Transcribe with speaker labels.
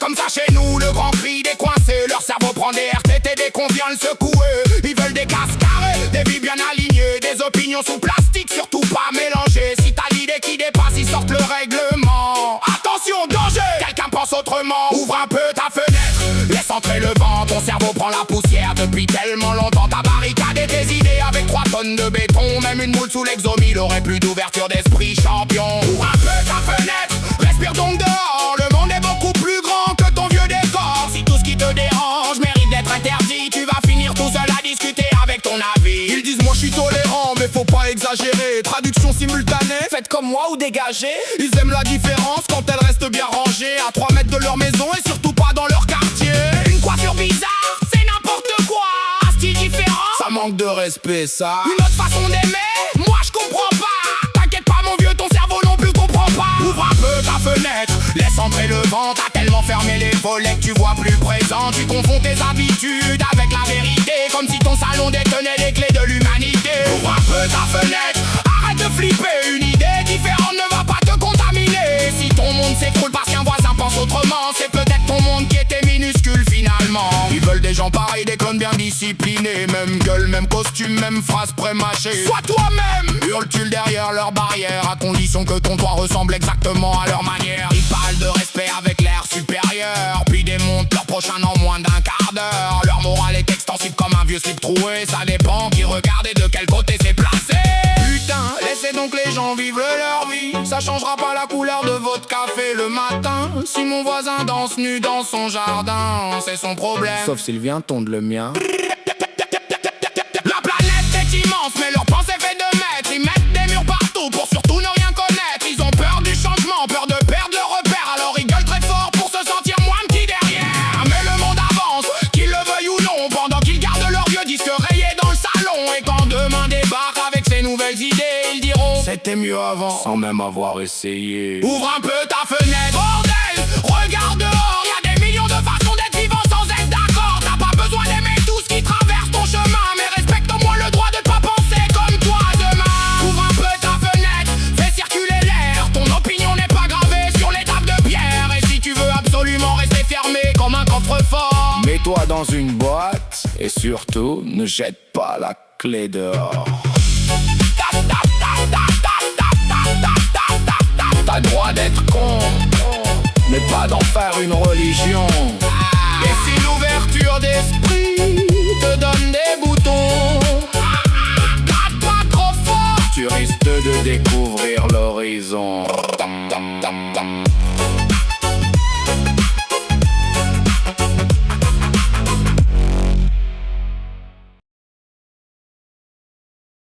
Speaker 1: comme ça chez nous, le grand cri des coincés. Leur cerveau prend des RTT dès qu'on vient le secouer. Ils veulent des cases carrées, des vies bien alignées, des opinions sous plastique, surtout pas mélangées. Si t'as l'idée qui dépasse, ils sortent le règlement. Attention, danger! Quelqu'un pense autrement, ouvre un peu ta fenêtre, laisse entrer le vent. Ton cerveau prend la poussière depuis tellement longtemps. T'as barricadé tes idées avec 3 tonnes de béton. Même une moule sous l'exomile aurait plus d'ouverture d'esprit, champion. Ouvre un peu ta fenêtre, respire donc dehors. Le monde est beaucoup plus grand que ton vieux décor. Si tout ce qui te dérange mérite d'être interdit, tu vas finir tout seul à discuter avec ton avis.
Speaker 2: Ils disent moi je suis tolérant mais faut pas exagérer. Traduction simultanée,
Speaker 3: Faites comme moi ou dégagez.
Speaker 2: ils aiment la différence quand elle reste bien rangée, à 3 mètres de leur maison et surtout pas dans leur quartier.
Speaker 1: Une coiffure bizarre, c'est n'importe quoi. Un style différent,
Speaker 2: Ça manque de respect ça.
Speaker 1: une autre façon d'aimer, moi je comprends pas. T'inquiète pas mon vieux, ton cerveau non plus comprend pas. Ouvre un peu ta fenêtre, laisse entrer le vent. T'as tellement fermé les volets que tu vois plus présent. Tu confonds tes habitudes avec la vérité, comme si ton salon détenait les clés de l'humanité. Ouvre un peu ta fenêtre, arrête de flipper. Une idée différente ne va pas te contaminer. Si ton monde s'écroule parce qu'un voisin pense autrement, c'est peut-être ton monde qui était minuscule finalement.
Speaker 2: Ils veulent des gens pareils, des clones bien disciplinés. Même gueule, même costume, même phrase pré-mâchée.
Speaker 1: Sois toi-même.
Speaker 2: Hurle-tu derrière leur barrière, à condition que ton toit ressemble exactement à leur manière.
Speaker 1: Ils parlent de respect avec l'air supérieur, puis démontent leur prochain en moins d'un quart d'heure. Leur morale est extensive comme un vieux slip troué. Ça dépend qui regarde et de quel côté c'est placé.
Speaker 2: Putain, laissez donc les gens vivre leur vie. Ça changera pas la couleur de votre café le matin. Si mon voisin danse nu dans son jardin, c'est son problème.
Speaker 3: Sauf s'il vient tondre le mien.
Speaker 1: La planète est immense, mais leur pensée fait 2 mètres. Ils mettent des murs partout pour surtout ne rien connaître. Ils ont peur du changement, peur de perdre le repère. Alors ils gueulent très fort pour se sentir moins petits derrière. Mais le monde avance, qu'ils le veuillent ou non, pendant qu'ils gardent leur vieux disque rayé dans le salon. Et quand demain débarque avec ses nouvelles idées, ils diront
Speaker 2: C'était mieux avant, sans même avoir essayé.
Speaker 1: ouvre un peu ta fenêtre, bordel, regarde dehors. Y a des millions de façons d'être vivant sans être d'accord. T'as pas besoin d'aimer tout ce qui traverse ton chemin, mais respecte au moins le droit de pas penser comme toi demain. Ouvre un peu ta fenêtre, fais circuler l'air. Ton opinion n'est pas gravée sur les tables de pierre. Et si tu veux absolument rester fermé comme un coffre-fort,
Speaker 2: Mets-toi dans une boîte et surtout ne jette pas la clé dehors. T'as droit d'être con, mais pas d'en faire une religion.
Speaker 1: et si l'ouverture d'esprit te donne des boutons, gratte pas trop fort.
Speaker 2: Tu risques de découvrir l'horizon. Tam, tam, tam, tam.